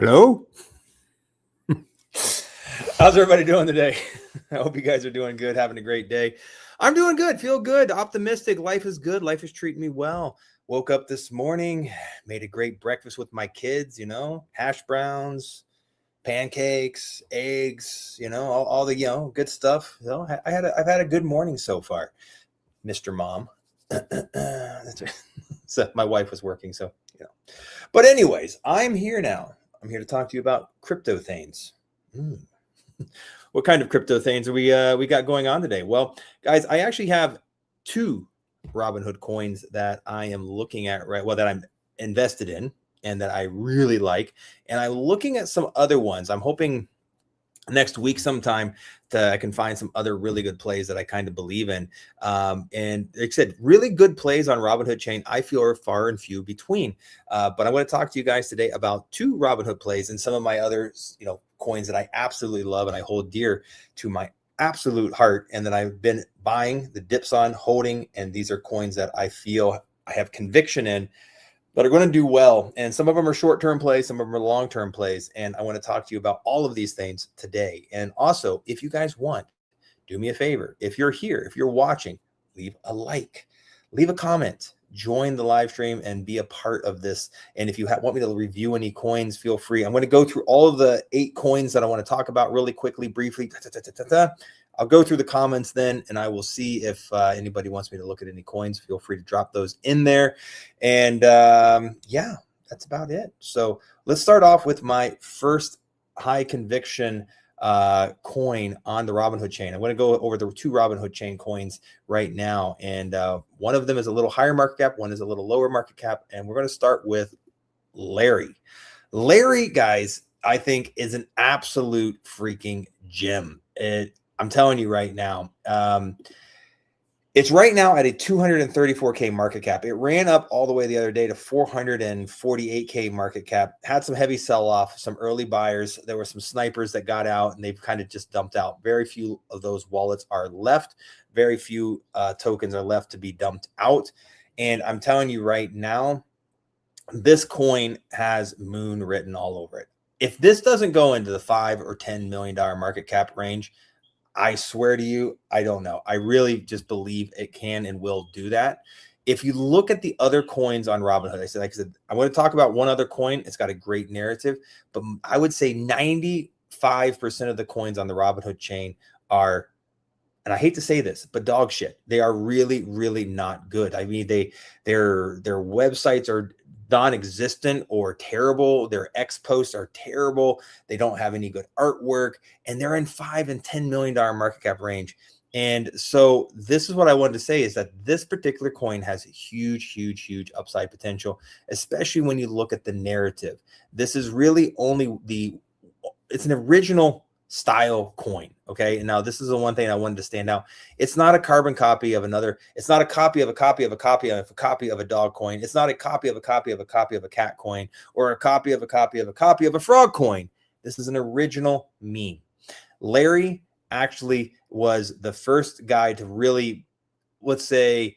Hello. How's everybody doing today? I hope you guys are doing good, having a great day. I'm doing good, feel good, optimistic. Life is good. Life is treating me well. Woke up this morning, made a great breakfast with my kids, hash browns, pancakes, eggs, all the, good stuff. I've had a good morning so far, Mr. Mom. That's right. So my wife was working, so, But anyways, I'm here now. I'm here to talk to you about crypto things. What kind of crypto things are we got going on today? Well, guys, I actually have two Robinhood coins that I am looking at that I'm invested in and that I really like. And I'm looking at some other ones. I'm hoping next week sometime I can find some other really good plays that I kind of believe in. And like I said, really good plays on Robinhood chain, I feel are far and few between. But I want to talk to you guys today about two Robinhood plays and some of my other, coins that I absolutely love and I hold dear to my absolute heart and that I've been buying the dips on, holding. And these are coins that I feel I have conviction in, but are going to do well. And some of them are short-term plays, some of them are long-term plays. And I want to talk to you about all of these things today. And also, if you guys want, do me a favor. If you're here, if you're watching, leave a like, leave a comment, join the live stream and be a part of this. And if you want me to review any coins, feel free. I'm going to go through all of the 8 coins that I want to talk about really quickly, briefly. I'll go through the comments then, and I will see if anybody wants me to look at any coins. Feel free to drop those in there. And yeah, that's about it. So let's start off with my first high conviction coin on the Robinhood chain. I'm going to go over the 2 Robinhood chain coins right now. And one of them is a little higher market cap. One is a little lower market cap. And we're going to start with Larry. Larry, guys, I think is an absolute freaking gem. I'm telling you right now, it's right now at a 234K market cap. It ran up all the way the other day to 448K market cap, had some heavy sell-off, some early buyers. There were some snipers that got out and they've kind of just dumped out. Very few of those wallets are left. Very few tokens are left to be dumped out. And I'm telling you right now, this coin has moon written all over it. If this doesn't go into the $5 or $10 million market cap range, I swear to you, I don't know. I really just believe it can and will do that. If you look at the other coins on Robinhood, like I said, I want to talk about one other coin. It's got a great narrative, but I would say 95% of the coins on the Robinhood chain are, and I hate to say this, but dog shit. They are really, really not good. I mean, their websites are non-existent or terrible. Their X posts are terrible. They don't have any good artwork, and they're in $5 and $10 million market cap range. And so this is what I wanted to say is that this particular coin has huge, huge, huge upside potential, especially when you look at the narrative. This is really it's an original style coin. Okay. And now this is the one thing I wanted to stand out. It's not a carbon copy of another. It's not a copy of a copy of a copy of a copy of a dog coin. It's not a copy of a copy of a copy of a cat coin or a copy of a copy of a copy of a frog coin. This is an original meme. Larry actually was the first guy to really, let's say,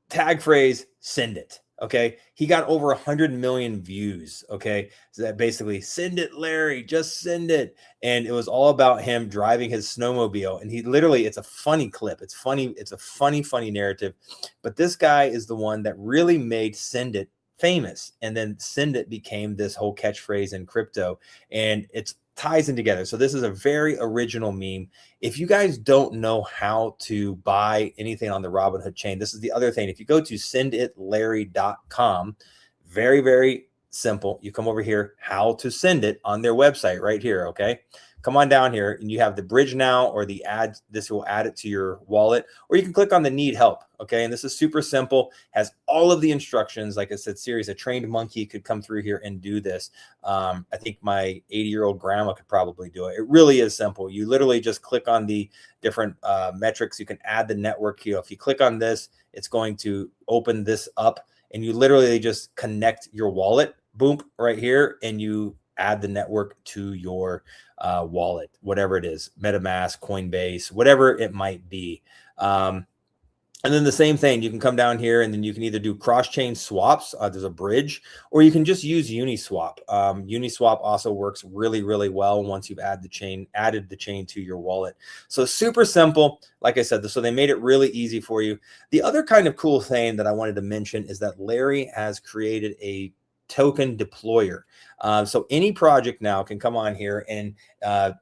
tag phrase, send it. Okay. He got over 100 million views. Okay. So that basically send it, Larry, just send it. And it was all about him driving his snowmobile. And he literally, it's a funny clip. It's funny. It's a funny narrative. But this guy is the one that really made send it famous. And then send it became this whole catchphrase in crypto. And it's ties in together. So this is a very original meme. If you guys don't know how to buy anything on the Robinhood chain, this is the other thing. If you go to senditlarry.com, very, very simple. You come over here, how to send it on their website right here. Okay. Come on down here and you have the bridge now or the add. This will add it to your wallet, or you can click on the need help. Okay. And this is super simple, has all of the instructions. Like I said, a trained monkey could come through here and do this. I think my 80-year-old grandma could probably do it. It really is simple. You literally just click on the different metrics. You can add the network here. If you click on this, it's going to open this up and you literally just connect your wallet, boom, right here. And you add the network to your wallet, whatever it is, MetaMask, Coinbase, whatever it might be. And then the same thing, you can come down here and then you can either do cross-chain swaps. There's a bridge, or you can just use Uniswap. Uniswap also works really, really well once you've added the chain to your wallet. So super simple. Like I said, so they made it really easy for you. The other kind of cool thing that I wanted to mention is that Larry has created a token deployer. So any project now can come on here and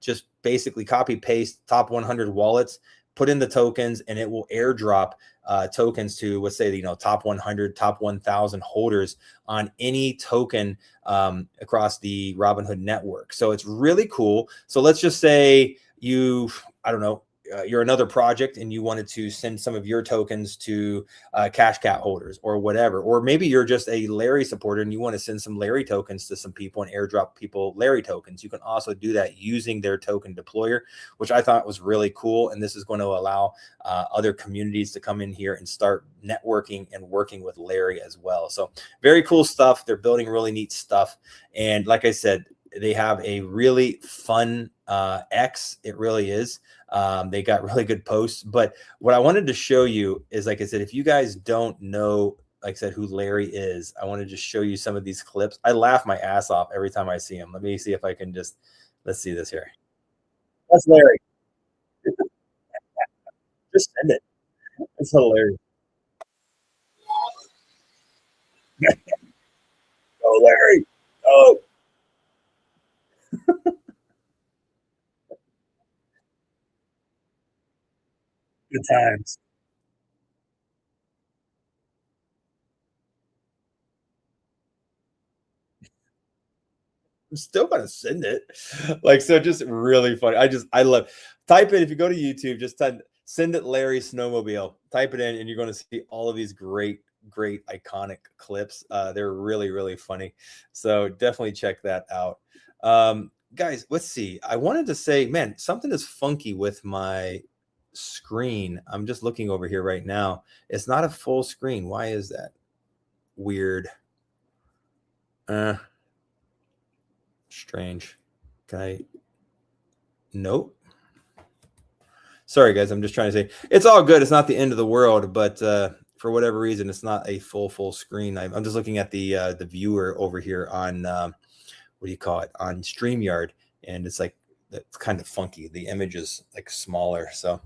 just basically copy paste top 100 wallets, put in the tokens, and it will airdrop tokens to, let's say, top 100, top 1,000 holders on any token across the Robinhood network. So it's really cool. So let's just say I don't know, you're another project and you wanted to send some of your tokens to CashCat holders or whatever, or maybe you're just a Larry supporter and you want to send some Larry tokens to some people and airdrop people Larry tokens. You can also do that using their token deployer, which I thought was really cool. And this is going to allow other communities to come in here and start networking and working with Larry as well. So very cool stuff. They're building really neat stuff. And like I said, they have a really fun X. It really is. They got really good posts. But what I wanted to show you is, like I said, if you guys don't know, like I said, who Larry is, I want to just show you some of these clips. I laugh my ass off every time I see him. Let me see if I can let's see this here. That's Larry. Just send it. It's hilarious. Oh, Larry. Oh. Good times. I'm still gonna send it. Like, so just really funny. I love, type it if you go to YouTube, just type send it Larry Snowmobile. Type it in and you're gonna see all of these great, great iconic clips. They're really, really funny. So definitely check that out. Guys, let's see. I wanted to say, man, something is funky with my screen. I'm just looking over here right now. It's not a full screen. Why is that? Weird. Strange. Can I? Nope. Sorry, guys. I'm just trying to say it's all good. It's not the end of the world, but for whatever reason, it's not a full screen. I'm just looking at the viewer over here on what do you call it, on StreamYard, and it's like it's kind of funky. The image is like smaller, so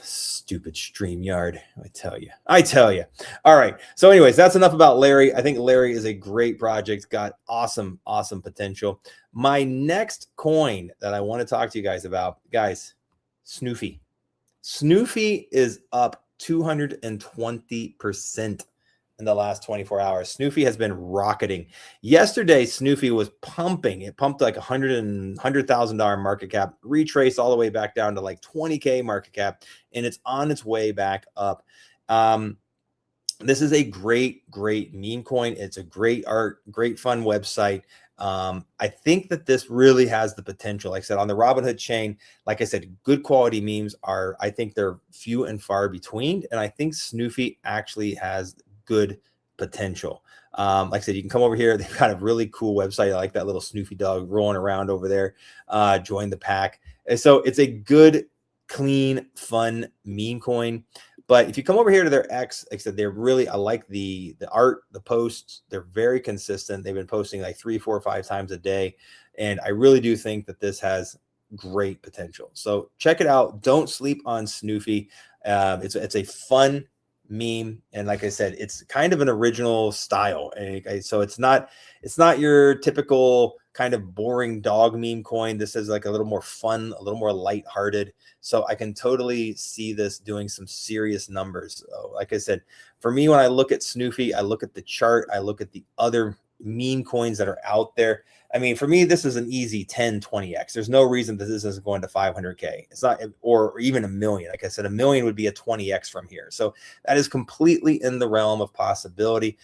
stupid StreamYard. I tell you. All right. So anyways, that's enough about Larry. I think Larry is a great project, got awesome potential. My next coin that I want to talk to you guys about, guys, SNOOFI. SNOOFI is up 220% in the last 24 hours. SNOOFI has been rocketing. Yesterday, SNOOFI was pumping. It pumped like $100,000 market cap, retraced all the way back down to like 20K market cap, and it's on its way back up. This is a great meme coin. It's a great art, great fun website. I think that this really has the potential. Like I said, on the Robinhood chain, like I said, good quality memes I think they're few and far between. And I think SNOOFI actually has good potential. Like I said, you can come over here. They've got a really cool website. I like that little Snoofy dog rolling around over there. Join the pack. And so it's a good, clean, fun meme coin. But if you come over here to their X, like I said, they're really, I like the art, the posts. They're very consistent. They've been posting like 3, 4, 5 times a day. And I really do think that this has great potential. So check it out. Don't sleep on SNOOFI. It's a fun meme, and like I said, it's kind of an original style, and so it's not your typical kind of boring dog meme coin. This is like a little more fun, a little more lighthearted. So I can totally see this doing some serious numbers. So like I said, for me, when I look at SNOOFI, I look at the chart, I look at the other meme coins that are out there. I mean, for me, this is an easy 10, 20x. There's no reason that this isn't going to 500K. It's not, or even a million. Like I said, a million would be a 20x from here. So that is completely in the realm of possibility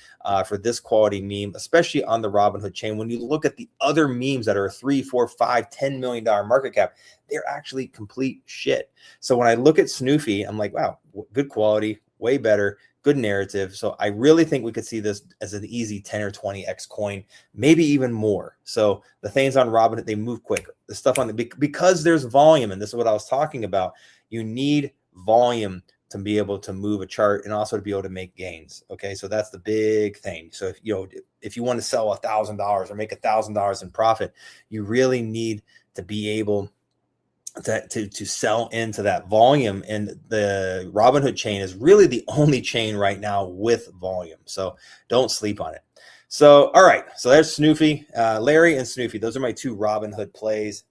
for this quality meme, especially on the Robinhood chain. When you look at the other memes that are 3, 4, 5, $10 million market cap, they're actually complete shit. So when I look at SNOOFI, I'm like, wow, good quality, way better. Good narrative. So I really think we could see this as an easy 10 or 20x coin, maybe even more. So the things on Robinhood, they move quicker. The stuff on the, because there's volume, and this is what I was talking about. You need volume to be able to move a chart and also to be able to make gains. Okay, so that's the big thing. So if you want to sell $1,000 or make $1,000 in profit, you really need to be able to sell into that volume. And the Robinhood chain is really the only chain right now with volume. So don't sleep on it. So, all right. So there's SNOOFI, Larry and SNOOFI. Those are my two Robinhood plays.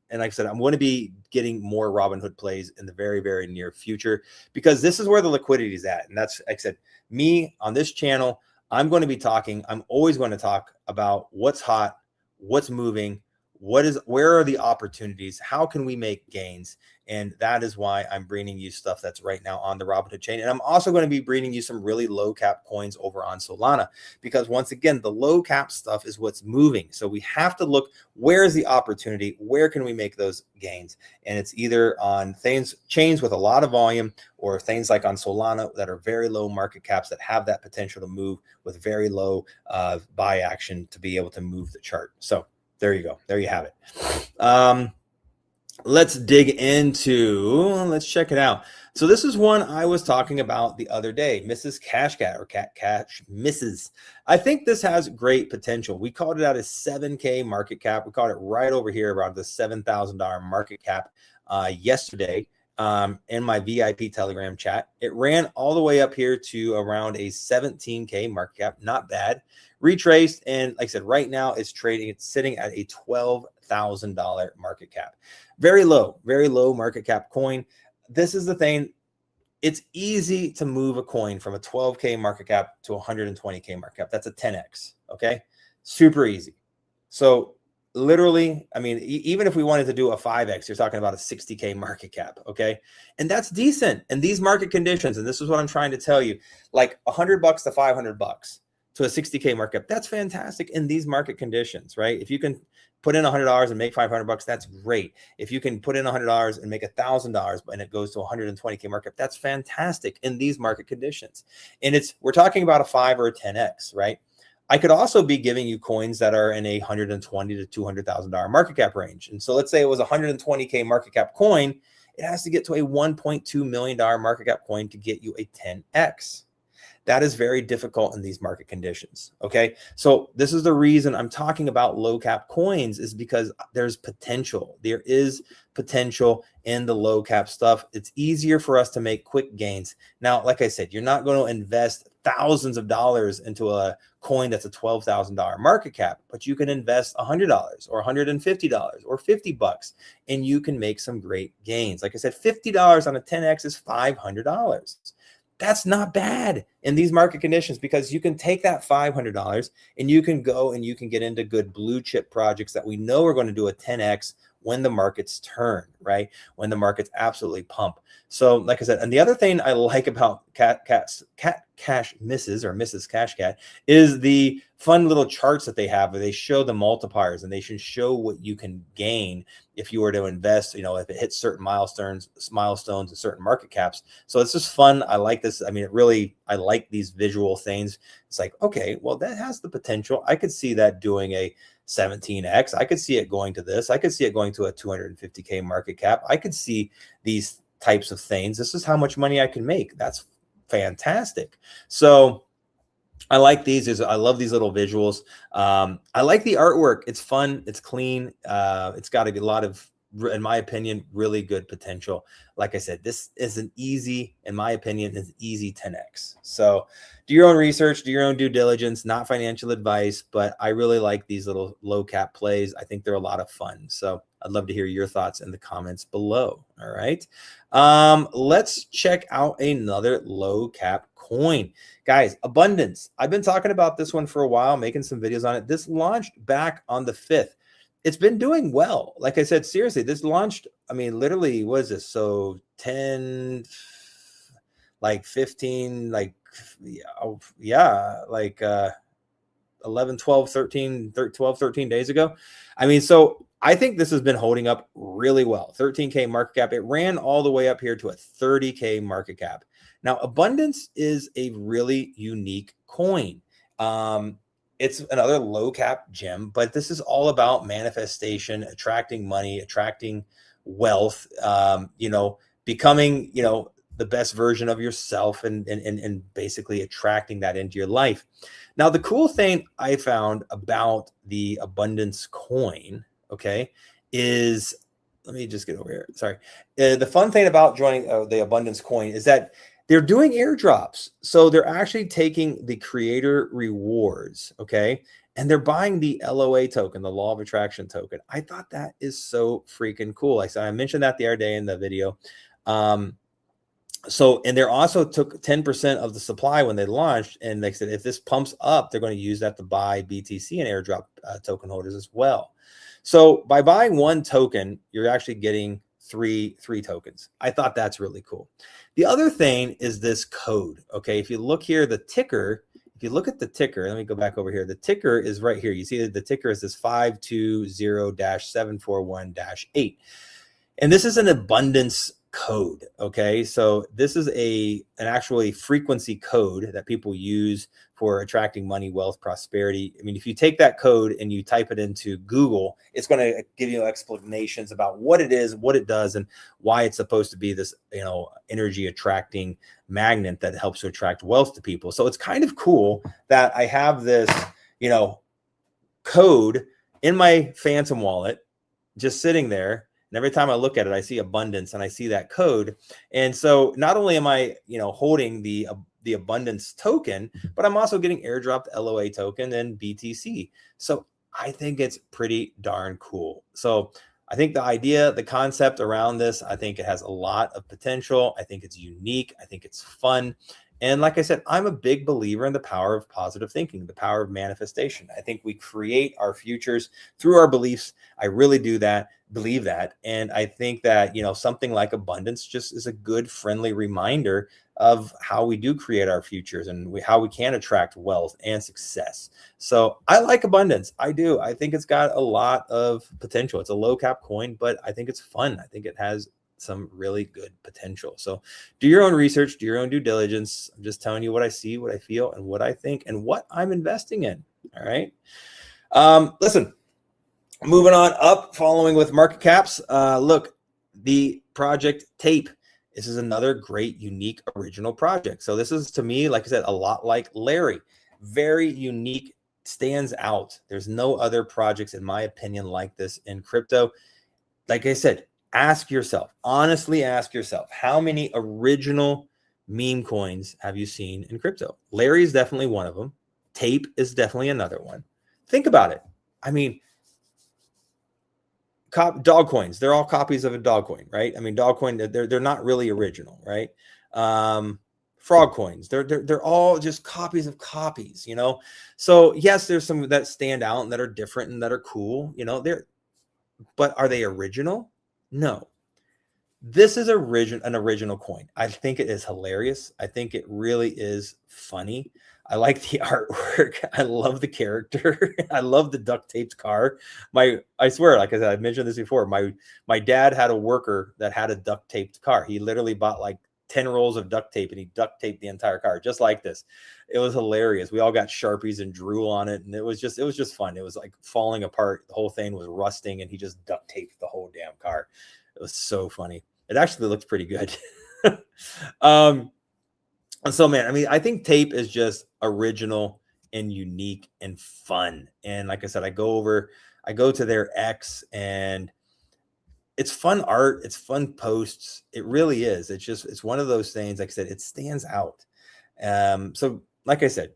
And like I said, I'm going to be getting more Robinhood plays in the very, very near future, because this is where the liquidity is at. And that's, like I said, me on this channel, I'm going to be talking. I'm always going to talk about what's hot, what's moving, where are the opportunities, how can we make gains. And that is why I'm bringing you stuff that's right now on the Robinhood chain. And I'm also going to be bringing you some really low cap coins over on Solana, because once again, the low cap stuff is what's moving. So we have to look, where is the opportunity? Where can we make those gains? And it's either on chains with a lot of volume, or things like on Solana that are very low market caps that have that potential to move with very low buy action to be able to move the chart. So there you go. There you have it. Let's dig into, let's check it out. So this is one I was talking about the other day, Mrs. CashCat, or Cash Mrs. I think this has great potential. We called it out as 7K market cap. We called it right over here around the $7,000 market cap yesterday in my VIP Telegram chat. It ran all the way up here to around a 17K market cap. Not bad. Retraced, and like I said, right now it's sitting at a $12,000 market cap. Very low market cap coin. This is the thing. It's easy to move a coin from a 12K market cap to 120K market cap. That's a 10X. Okay. Super easy. So literally, I mean, even if we wanted to do a 5X, you're talking about a 60K market cap. Okay. And that's decent in these market conditions. And this is what I'm trying to tell you, like $100 to $500 to a 60K market cap. That's fantastic in these market conditions, right? If you can put in $100 and make $500, that's great. If you can put in $100 and make $1,000 and it goes to 120K market cap, that's fantastic in these market conditions. And we're talking about a 5 or a 10X, right? I could also be giving you coins that are in a $120,000 to $200,000 market cap range. And so let's say it was a 120K market cap coin. It has to get to a $1.2 million market cap coin to get you a 10X. That is very difficult in these market conditions. Okay. So this is the reason I'm talking about low cap coins, is because there's potential. There is potential in the low cap stuff. It's easier for us to make quick gains. Now, like I said, you're not going to invest thousands of dollars into a coin that's a $12,000 market cap, but you can invest $100 or $150 or $50, and you can make some great gains. Like I said, $50 on a 10X is $500. That's not bad in these market conditions, because you can take that $500 and you can go and you can get into good blue chip projects that we know are going to do a 10X when the markets turn, right? When the markets absolutely pump. So like I said, and the other thing I like about Cash Mrs. or Mrs. CashCat is the fun little charts that they have where they show the multipliers, and they should show what you can gain if you were to invest, if it hits certain milestones and certain market caps. So it's just fun. I like this. I mean, I like these visual things. It's like, okay, well, that has the potential. I could see that doing a 17X. I could see it going to this. I could see it going to a 250K market cap. I could see these types of things. This is how much money I can make. That's fantastic. So I like these. I love these little visuals. I like the artwork. It's fun. It's clean. It's got a lot of, in my opinion, really good potential. Like I said, this is in my opinion, is easy 10X. So do your own research, do your own due diligence, not financial advice, but I really like these little low cap plays. I think they're a lot of fun. So I'd love to hear your thoughts in the comments below. All right. Let's check out another low cap coin. Guys, Abundance. I've been talking about this one for a while, making some videos on it. This launched back on the 5th. It's been doing well. Like I said, seriously, this launched, I mean, literally, what is this? So 10, like 15, like, yeah, like 11, 12, 13 days ago. I mean, so I think this has been holding up really well. 13K market cap. It ran all the way up here to a 30K market cap. Now, Abundance is a really unique coin. It's another low cap gem, but this is all about manifestation, attracting money, attracting wealth, becoming, you know, the best version of yourself and basically attracting that into your life. Now, the cool thing I found about the abundance coin, okay, is, let me just get over here. Sorry. The fun thing about joining the abundance coin is that they're doing airdrops. So they're actually taking the creator rewards, okay, and they're buying the LOA token, the law of attraction token. I thought that is so freaking cool. Like I mentioned that the other day in the video. So, and they also took 10% of the supply when they launched. And they said, if this pumps up, they're going to use that to buy BTC and airdrop token holders as well. So by buying one token, you're actually getting three tokens. I thought that's really cool. The other thing is this code. Okay. If you look here, the ticker, if you look at the ticker, let me go back over here. The ticker is right here. You see that the ticker is this 520-741-8. And this is an abundance code. Okay. So this is an actually frequency code that people use for attracting money, wealth, prosperity. I mean, if you take that code and you type it into Google, it's going to give you explanations about what it is, what it does, and why it's supposed to be this, you know, energy attracting magnet that helps to attract wealth to people. So it's kind of cool that I have this, you know, code in my Phantom wallet, just sitting there. And every time I look at it, I see abundance and I see that code. And so not only am I, you know, holding the abundance token, but I'm also getting airdropped LOA token and BTC. So I think it's pretty darn cool. So I think the idea, the concept around this, I think it has a lot of potential. I think it's unique. I think it's fun. And like I said, I'm a big believer in the power of positive thinking, the power of manifestation. I think we create our futures through our beliefs. I really do believe that. And I think that, you know, something like abundance just is a good, friendly reminder of how we do create our futures and how we can attract wealth and success. So I like abundance. I do. I think it's got a lot of potential. It's a low cap coin, but I think it's fun. I think it has some really good potential. So do your own research, do your own due diligence. I'm just telling you what I see, what I feel, and what I think, and what I'm investing in. All right. Listen, moving on up, following with market caps. Look, the project Tape. This is another great, unique, original project. So this is, to me, like I said, a lot like Larry. Very unique, stands out. There's no other projects, in my opinion, like this in crypto. Like I said, ask yourself, honestly ask yourself, how many original meme coins have you seen in crypto? Larry is definitely one of them. Tape is definitely another one. Think about it. I mean, dog coins, they're all copies of a dog coin, right? I mean, dog coin, they're not really original, right? Frog coins, they're all just copies of copies, you know? So yes, there's some that stand out and that are different and that are cool, you know, but are they original? No. This is an original coin. I think it is hilarious. I think it really is funny. I like the artwork. I love the character. I love the duct taped car. I swear, like I said, I've mentioned this before. My dad had a worker that had a duct taped car. He literally bought like 10 rolls of duct tape and he duct taped the entire car just like this. It was hilarious. We all got Sharpies and drew on it. And it was just fun. It was like falling apart. The whole thing was rusting and he just duct taped the whole damn car. It was so funny. It actually looks pretty good. So man, I mean, I think Tape is just original and unique and fun. And like I said, I go to their X and it's fun art. It's fun posts. It really is. It's one of those things, like I said, it stands out. So like I said,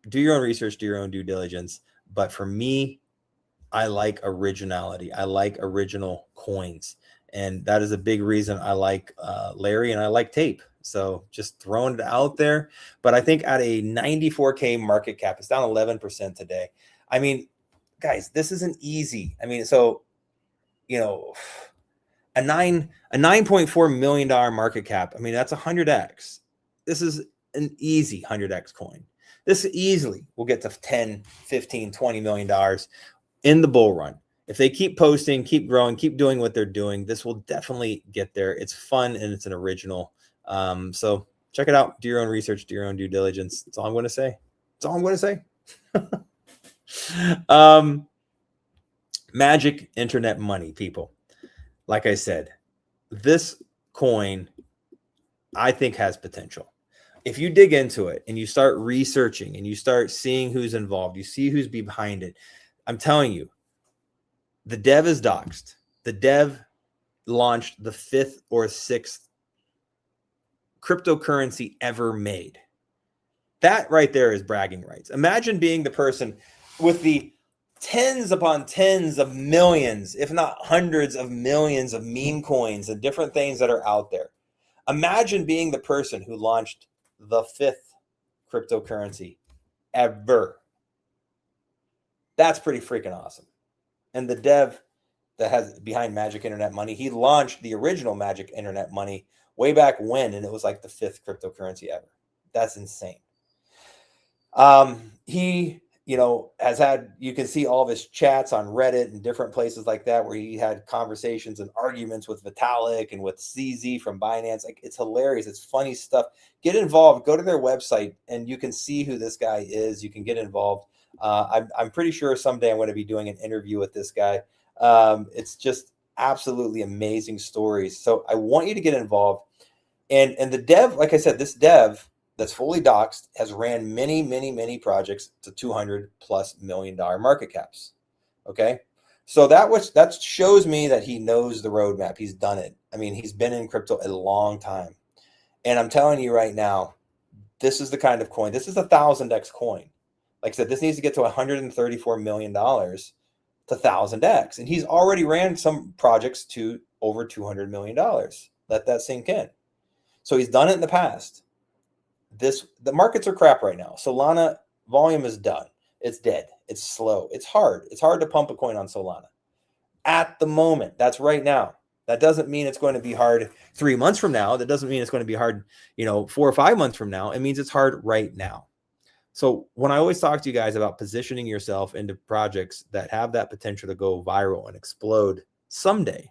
do your own research, do your own due diligence. But for me, I like originality. I like original coins. And that is a big reason I like Larry and I like Tape. So just throwing it out there. But I think at a 94K market cap, it's down 11% today. I mean, guys, this isn't easy. I mean, so, you know, a $9.4 million market cap. I mean, that's 100x. This is an easy 100x coin. This easily will get to 10, 15, $20 million in the bull run. If they keep posting, keep growing, keep doing what they're doing, this will definitely get there. It's fun and it's an original. So check it out. Do your own research, do your own due diligence. That's all I'm going to say. That's all I'm going to say. Magic internet money, people. Like I said, this coin I think has potential. If you dig into it and you start researching and you start seeing who's involved, you see who's behind it. I'm telling you, the dev is doxxed. The dev launched the 5th or 6th cryptocurrency ever made. That right there is bragging rights. Imagine being the person with the tens upon tens of millions, if not hundreds of millions of meme coins and different things that are out there. Imagine being the person who launched the 5th cryptocurrency ever. That's pretty freaking awesome. And the dev that has behind Magic Internet Money, he launched the original Magic Internet Money way back when, and it was like the 5th cryptocurrency ever. That's insane. He, has had, you can see all of his chats on Reddit and different places like that, where he had conversations and arguments with Vitalik and with CZ from Binance. Like, it's hilarious. It's funny stuff. Get involved, go to their website and you can see who this guy is. You can get involved. I'm pretty sure someday I'm going to be doing an interview with this guy. It's just absolutely amazing stories. So I want you to get involved. And the dev, like I said, this dev that's fully doxed has ran many projects to $200+ million market caps. Okay. So that shows me that he knows the roadmap. He's done it. I mean, he's been in crypto a long time. And I'm telling you right now, this is the kind of coin. This is a 1000x coin. Like I said, this needs to get to $134 million to 1000x. And he's already ran some projects to over $200 million. Let that sink in. So he's done it in the past. The markets are crap right now. Solana volume is done. It's dead. It's slow. It's hard. It's hard to pump a coin on Solana at the moment. That's right now. That doesn't mean it's going to be hard 3 months from now. That doesn't mean it's going to be hard, 4 or 5 months from now. It means it's hard right now. So when I always talk to you guys about positioning yourself into projects that have that potential to go viral and explode someday,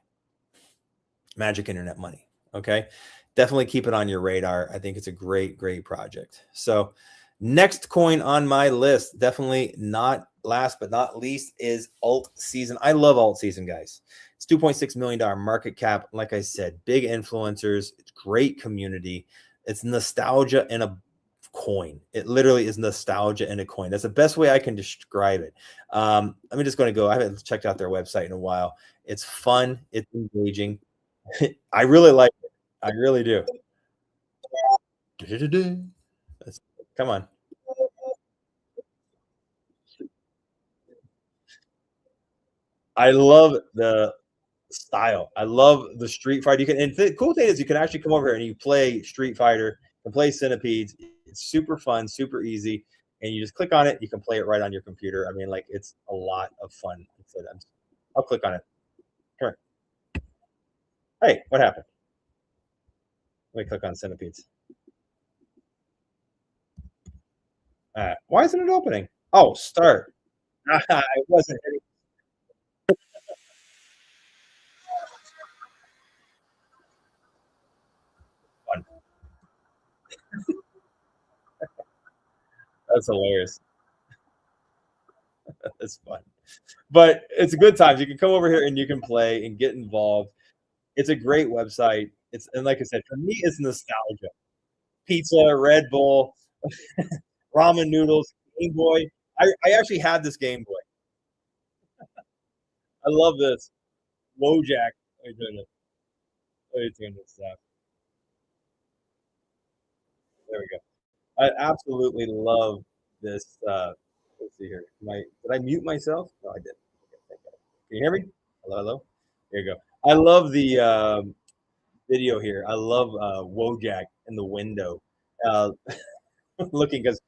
Magic Internet Money. Okay. Definitely keep it on your radar. I think it's a great project. So next coin on my list, definitely not last but not least, is ALTSZN. I love ALTSZN, guys. It's $2.6 million market cap. Like I said, big influencers. It's great community. It's nostalgia in a coin. It literally is nostalgia in a coin. That's the best way I can describe it. I'm just going to go. I haven't checked out their website in a while. It's fun. It's engaging. I really like it. I really do. Come on. I love the style. I love the Street Fighter. You can, and the cool thing is you can actually come over here and you play Street Fighter and play Centipedes. It's super fun, super easy, and you just click on it. You can play it right on your computer. I mean, like, it's a lot of fun. I'll click on it. Come here. Hey, what happened? Let me click on Centipedes. Why isn't it opening? Oh, start. It wasn't hitting. Fun. That's hilarious. That's fun. But it's a good time. You can come over here and you can play and get involved. It's a great website. And like I said, for me, it's nostalgia. Pizza, Red Bull, ramen noodles, Game Boy. I actually had this Game Boy. I love this. Wojak. What are you doing this? What are you doing this stuff? There we go. I absolutely love this. Let's see here. Did I mute myself? No, I didn't. Okay, can you hear me? Hello, hello. There you go. I love the video here. I love Wojak in the window, uh, looking, because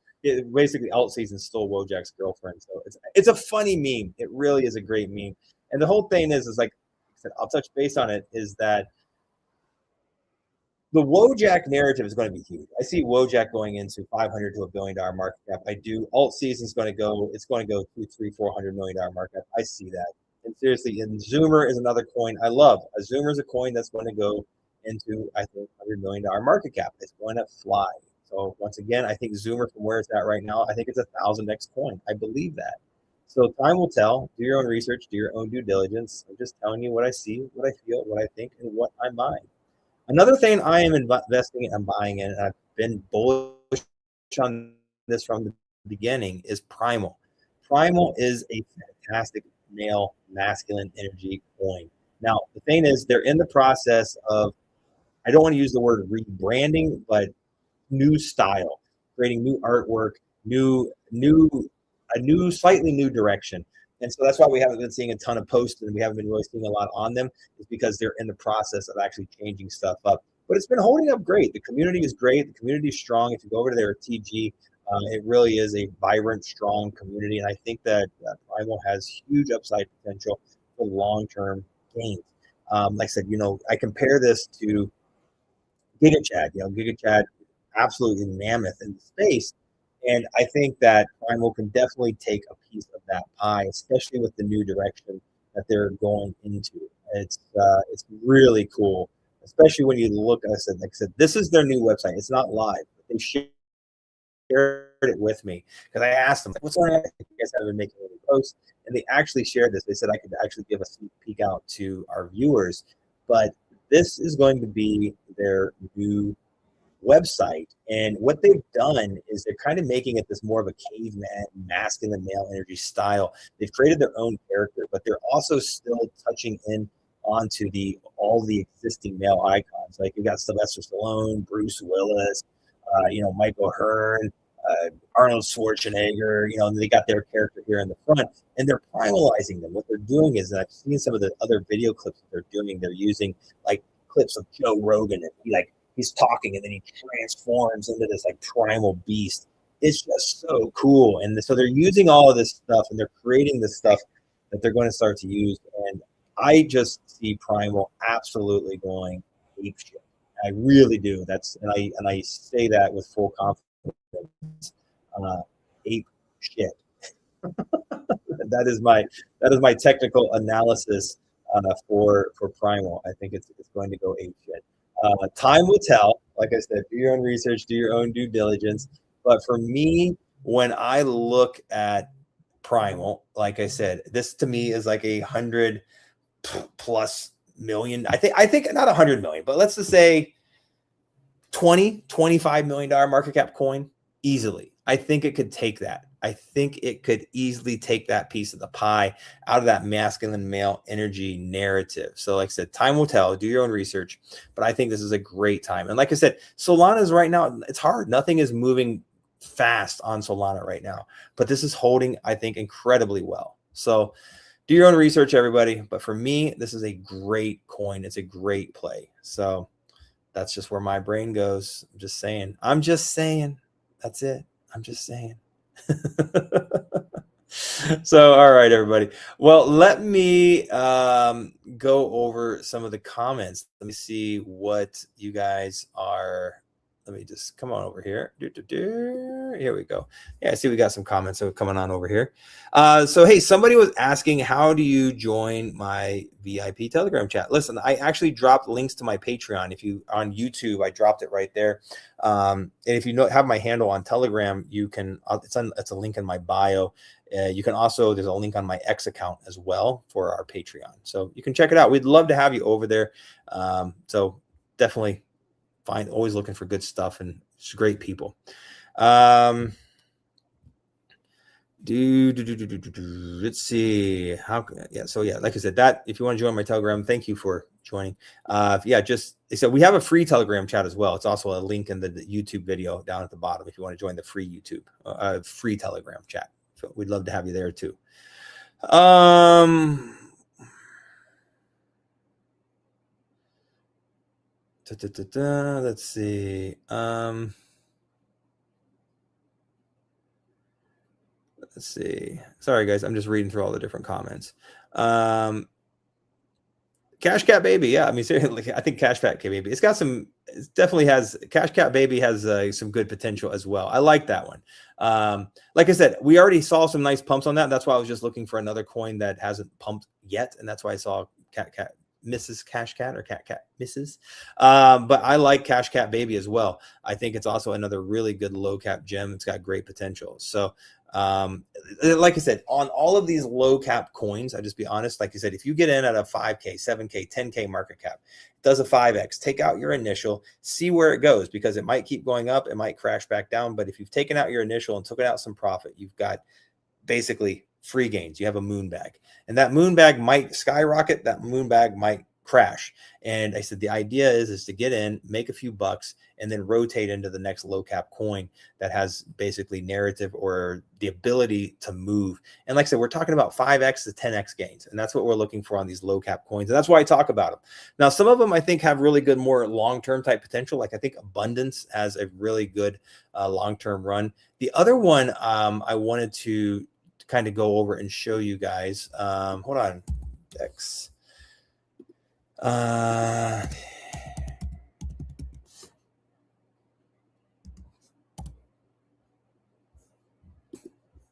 basically ALTSZN stole Wojak's girlfriend. So it's a funny meme. It really is a great meme. And the whole thing is like I said, I'll touch base on it. Is that the Wojak narrative is going to be huge. I see Wojak going into 500 to $1 billion market cap. I do. ALTSZN is going to go. It's going to go 2, 3, $400 million market cap. I see that. And seriously, and Zoomer is another coin I love. A Zoomer is a coin that's going to go into, I think, $100 million market cap. It's going to fly. So once again, I think Zoomer, from where it's at right now, I think it's a 1000x coin. I believe that. So time will tell. Do your own research. Do your own due diligence. I'm just telling you what I see, what I feel, what I think, and what I'm buying. Another thing I am investing and buying in, and I've been bullish on this from the beginning, is Primal. Primal is a fantastic male masculine energy coin. Now, the thing is, they're in the process of, I don't want to use the word rebranding, but new style, creating new artwork, a new, slightly new direction. And so that's why we haven't been seeing a ton of posts and we haven't been really seeing a lot on them, is because they're in the process of actually changing stuff up. But it's been holding up great. The community is great. The community is strong. If you go over to their TG, it really is a vibrant, strong community. And I think that Primal has huge upside potential for long-term gains. Like I said, I compare this to GigaChad. GigaChad, absolutely mammoth in the space. And I think that Primal can definitely take a piece of that pie, especially with the new direction that they're going into. It's really cool, especially when you look. Like I said, this is their new website. It's not live, but they shared it with me because I asked them, "What's going on? You guys haven't been making any posts?" And they actually shared this. They said I could actually give a sneak peek out to our viewers, but this is going to be their new website. And what they've done is they're kind of making it this more of a caveman, masculine male energy style. They've created their own character, but they're also still touching in onto all the existing male icons. Like you've got Sylvester Stallone, Bruce Willis, Michael Hearn, Arnold Schwarzenegger, and they got their character here in the front, and they're primalizing them. What they're doing is, and I've seen some of the other video clips that they're doing, they're using like clips of Joe Rogan, and he's talking and then he transforms into this like primal beast. It's just so cool. And so they're using all of this stuff and they're creating this stuff that they're going to start to use. And I just see Primal absolutely going ape shit. I really do. And I say that with full confidence. Ape shit. That is my technical analysis for Primal. I think it's going to go ape shit. Time will tell. Like I said, do your own research, do your own due diligence. But for me, when I look at Primal, like I said, this to me is like 100+ million. I think not 100 million, but let's just say $25 million market cap coin easily. I think it could take that. I think it could easily take that piece of the pie out of that masculine male energy narrative. So like I said, time will tell, do your own research, but I think this is a great time. And like I said, Solana's right now, it's hard. Nothing is moving fast on Solana right now, but this is holding, I think, incredibly well. So do your own research, everybody. But for me, this is a great coin. It's a great play. So that's just where my brain goes. I'm just saying. That's it. I'm just saying. So, all right, everybody. Well, let me go over some of the comments. Let me see what you guys are. Let me just come on over here. Here we go. Yeah, I see we got some comments coming on over here. So, hey, somebody was asking, how do you join my VIP Telegram chat? Listen, I actually dropped links to my Patreon. If you on YouTube, I dropped it right there. And if you have my handle on Telegram, you can. It's a link in my bio. You can also, there's a link on my X account as well for our Patreon. So you can check it out. We'd love to have you over there. So definitely always looking for good stuff and it's great people. Let's see so like I said, that if you want to join my Telegram, thank you for joining. So we have a free Telegram chat as well. It's also a link in the YouTube video down at the bottom if you want to join the free YouTube free Telegram chat. So we'd love to have you there too. Let's see. Let's see. Sorry, guys. I'm just reading through all the different comments. CashCat Baby. Yeah, I mean, seriously, I think CashCat Baby. It definitely has, CashCat Baby has some good potential as well. I like that one. Like I said, we already saw some nice pumps on that. That's why I was just looking for another coin that hasn't pumped yet. And that's why I saw Mrs. CashCat or Cat Mrs. But I like CashCat Baby as well. I think it's also another really good low cap gem. It's got great potential. So like I said, on all of these low cap coins, I just be honest, like I said, if you get in at a 5K, 7K, 10K market cap, it does a 5X, take out your initial, see where it goes, because it might keep going up, it might crash back down. But if you've taken out your initial and taken out some profit, you've got basically free gains. You have a moon bag, and that moon bag might skyrocket, that moon bag might crash. And I said the idea is to get in, make a few bucks, and then rotate into the next low cap coin that has basically narrative or the ability to move. And like I said, we're talking about 5X to 10X gains, and that's what we're looking for on these low cap coins. And that's why I talk about them. Now, some of them I think have really good, more long-term type potential. Like I think Abundance has a really good long-term run. The other one I wanted to kind of go over and show you guys. Hold on, X.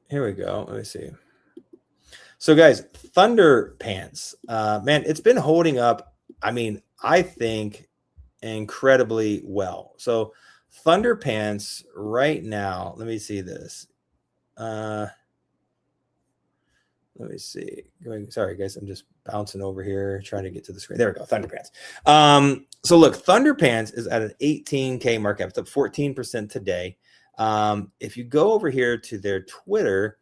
Here we go. Let me see. So guys, Thunder Pants, man, it's been holding up. I mean, I think incredibly well. So Thunder Pants right now, let me see this. Let me see. Sorry, guys. I'm just bouncing over here, trying to get to the screen. There we go. Thunder Pants. So look, Thunder Pants is at an 18K market cap. It's up 14% today. If you go over here to their Twitter,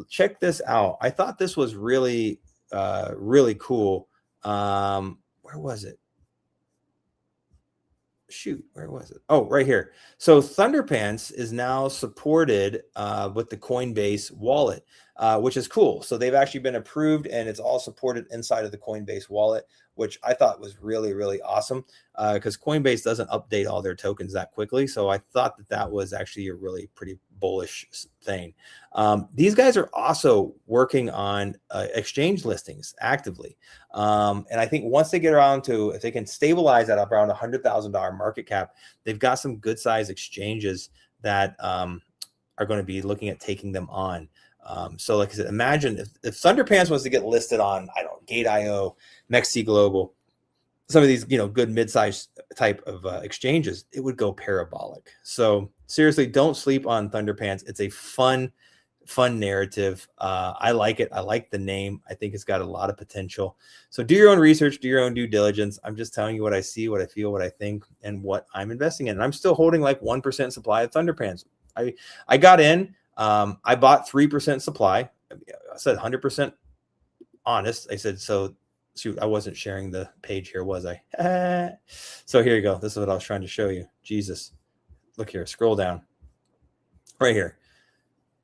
check this out. I thought this was really, really cool. Where was it? Shoot, where was it? Oh, right here. So Thunder Pants is now supported with the Coinbase wallet, which is cool. So they've actually been approved, and it's all supported inside of the Coinbase wallet, which I thought was really, really awesome because Coinbase doesn't update all their tokens that quickly. So I thought that that was actually a really pretty bullish thing. These guys are also working on exchange listings actively. And I think once they get around to, if they can stabilize at around $100,000 market cap, they've got some good size exchanges that are going to be looking at taking them on. So like I said, imagine if Thunder Pants was to get listed on, I don't know, Gate.io, MEXC Global, some of these, good mid-sized type of exchanges, it would go parabolic. So seriously, don't sleep on Thunder Pants. It's a fun narrative. I like it. I like the name. I think it's got a lot of potential. So do your own research, do your own due diligence. I'm just telling you what I see, what I feel, what I think, and what I'm investing in. And I'm still holding like 1% supply of Thunder Pants. I got in. I bought 3% supply. I said 100% honest. I said, so shoot, I wasn't sharing the page here, was I? So here you go. This is what I was trying to show you. Jesus. Look here. Scroll down. Right here.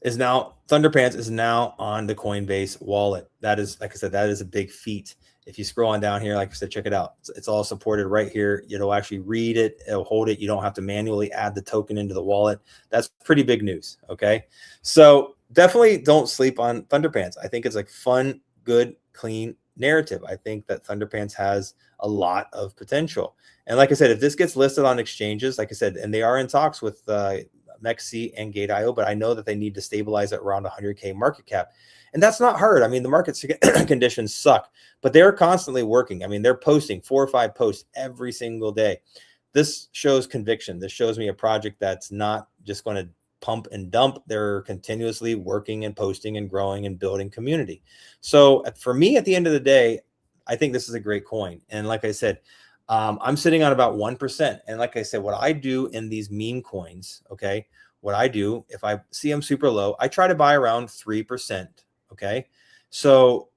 Is now Thunder Pants is now on the Coinbase wallet. That is, like I said, that is a big feat. If you scroll on down here, like I said, check it out. It's all supported right here. It'll actually read it. It'll hold it. You don't have to manually add the token into the wallet. That's pretty big news. Okay. So definitely don't sleep on Thunder Pants. I think it's like fun, good, clean narrative. I think that Thunder Pants has a lot of potential. And like I said, if this gets listed on exchanges, like I said, and they are in talks with MEXC and Gate.io, but I know that they need to stabilize at around 100K market cap. And that's not hard. I mean, the market conditions suck, but they're constantly working. I mean, they're posting 4 or 5 posts every single day. This shows conviction. This shows me a project that's not just going to pump and dump. They're continuously working and posting and growing and building community. So for me, at the end of the day, I think this is a great coin. And like I said, I'm sitting on about 1%. And like I said, what I do in these meme coins, okay, what I do, if I see them super low, I try to buy around 3%. Okay. So,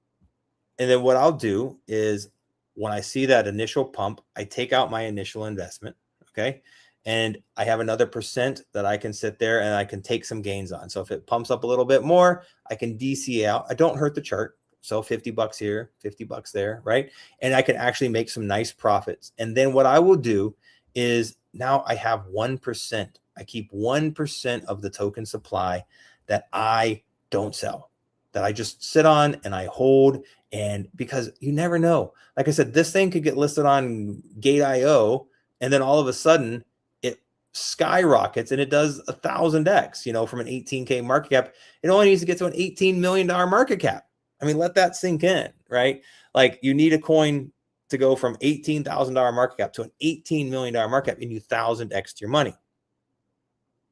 and then what I'll do is when I see that initial pump, I take out my initial investment. Okay. And I have another percent that I can sit there and I can take some gains on. So if it pumps up a little bit more, I can DC out. I don't hurt the chart. So $50 here, $50 there, right? And I can actually make some nice profits. And then what I will do is now I have 1%. I keep 1% of the token supply that I don't sell, that I just sit on and I hold. And because you never know, like I said, this thing could get listed on Gate.io and then all of a sudden it skyrockets and it does 1,000x, from an 18K market cap. It only needs to get to an $18 million market cap. I mean, let that sink in, right? Like you need a coin to go from $18,000 market cap to an $18 million market cap, and you 1,000x your money.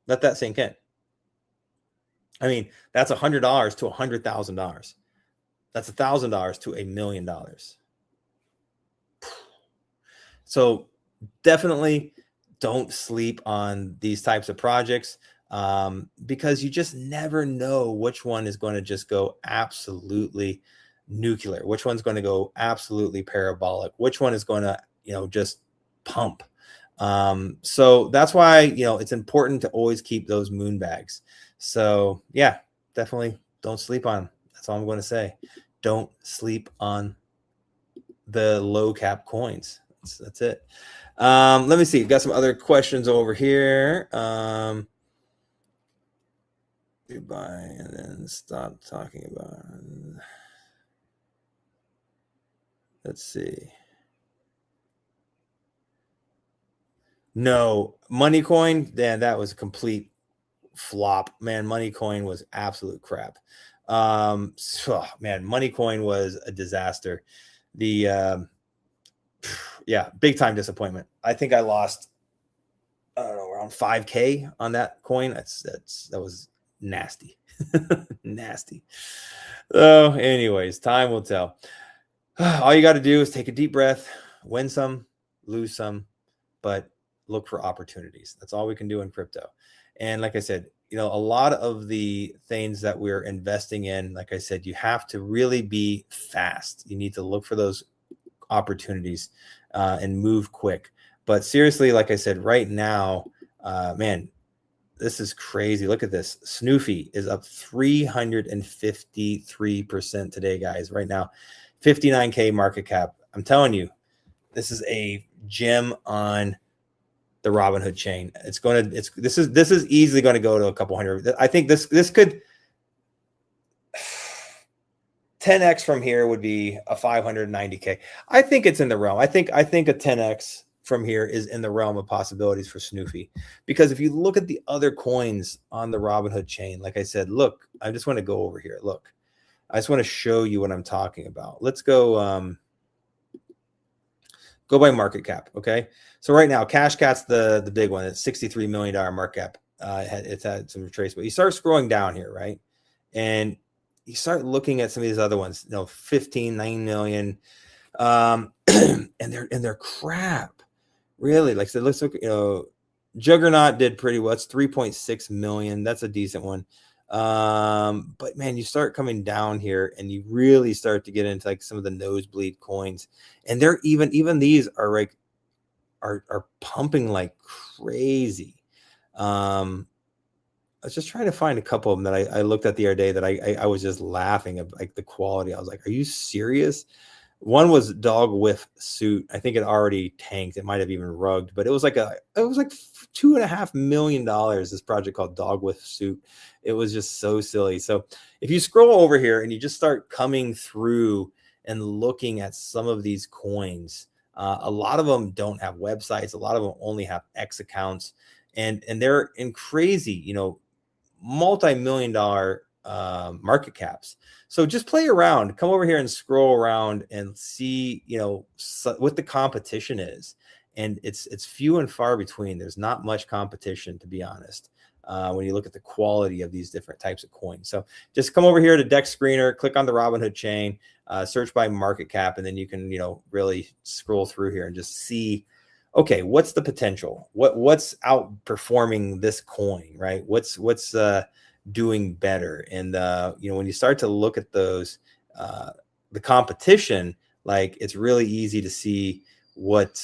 Let that sink in. I mean, that's $100 to $100,000. That's $1,000 to $1 million. So definitely don't sleep on these types of projects, because you just never know which one is going to just go absolutely nuclear, which one's going to go absolutely parabolic, which one is going to, just pump. So that's why, it's important to always keep those moon bags. So yeah, definitely don't sleep on them. That's all I'm going to say. Don't sleep on the low cap coins. That's it. Let me see. We've got some other questions over here. Goodbye, and then stop talking about. Let's see. No, Moneycoin, then that was a complete flop, man. Moneycoin was absolute crap. Man, Moneycoin was a disaster. The yeah, big time disappointment. I think I lost, I don't know, around 5K on that coin. That was nasty. Nasty. So anyways, time will tell. All you got to do is take a deep breath, win some, lose some, but look for opportunities. That's all we can do in crypto. And like I said, a lot of the things that we're investing in, like I said, you have to really be fast. You need to look for those opportunities and move quick. But seriously, like I said, right now, man, this is crazy. Look at this. SNOOFI is up 353% today, guys. Right now, 59K market cap. I'm telling you, this is a gem on the Robinhood chain. This is easily going to go to a couple hundred. I think this could 10x from here would be a 590K. I think it's in the realm. I think a 10x from here is in the realm of possibilities for SNOOFI, because if you look at the other coins on the Robinhood chain, like I said, look, I just want to go over here. Look, I just want to show you what I'm talking about. Let's go go by market cap. Okay. So right now, CashCat's the big one. It's $63 million market cap. It's had some retracement. But you start scrolling down here, right? And you start looking at some of these other ones, 15, 9 million. And they're crap. Really. Like, so let's look, Juggernaut did pretty well. It's 3.6 million. That's a decent one. But man, you start coming down here and you really start to get into like some of the nosebleed coins, and they're even these are like are pumping like crazy. I was just trying to find a couple of them that I looked at the other day that I was just laughing at, like the quality. I was like, are you serious? One was Dog Whiff Suit. I think it already tanked. It might have even rugged, but it was like $2.5 million. This project called Dog Whiff Suit. It was just so silly. So if you scroll over here and you just start coming through and looking at some of these coins, a lot of them don't have websites. A lot of them only have X accounts, and they're in crazy, multi-million-dollar market caps. So just play around, come over here and scroll around and see, what the competition is. And it's few and far between. There's not much competition, to be honest, when you look at the quality of these different types of coins. So just come over here to Dex Screener, click on the Robinhood chain, search by market cap, and then you can, really scroll through here and just see, okay, what's the potential? What's outperforming this coin, right? What's doing better? And when you start to look at those, the competition, like, it's really easy to see what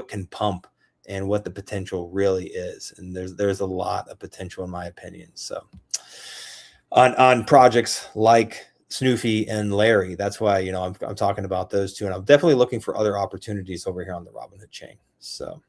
can pump and what the potential really is. And there's a lot of potential, in my opinion. So on projects like SNOOFI and Larry, that's why I'm talking about those two, and I'm definitely looking for other opportunities over here on the Robinhood chain. So,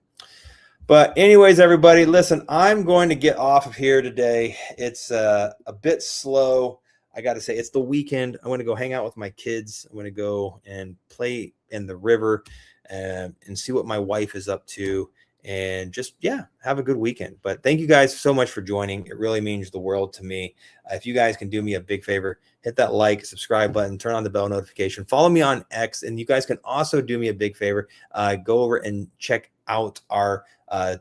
but anyways, everybody, listen, I'm going to get off of here today. It's a bit slow. I got to say, it's the weekend. I'm going to go hang out with my kids. I'm going to go and play in the river and see what my wife is up to, and just, yeah, have a good weekend. But thank you guys so much for joining. It really means the world to me. If you guys can do me a big favor, hit that like, subscribe button, turn on the bell notification, follow me on X. And you guys can also do me a big favor. Go over and check out our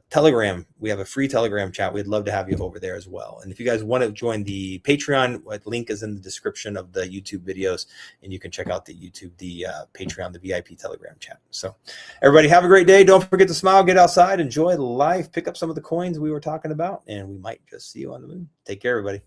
Telegram. We have a free Telegram chat. We'd love to have you over there as well. And if you guys want to join the Patreon, link is in the description of the YouTube videos, and you can check out the Patreon, the VIP Telegram chat. So everybody have a great day. Don't forget to smile, get outside, enjoy life, pick up some of the coins we were talking about, and we might just see you on the moon. Take care, everybody.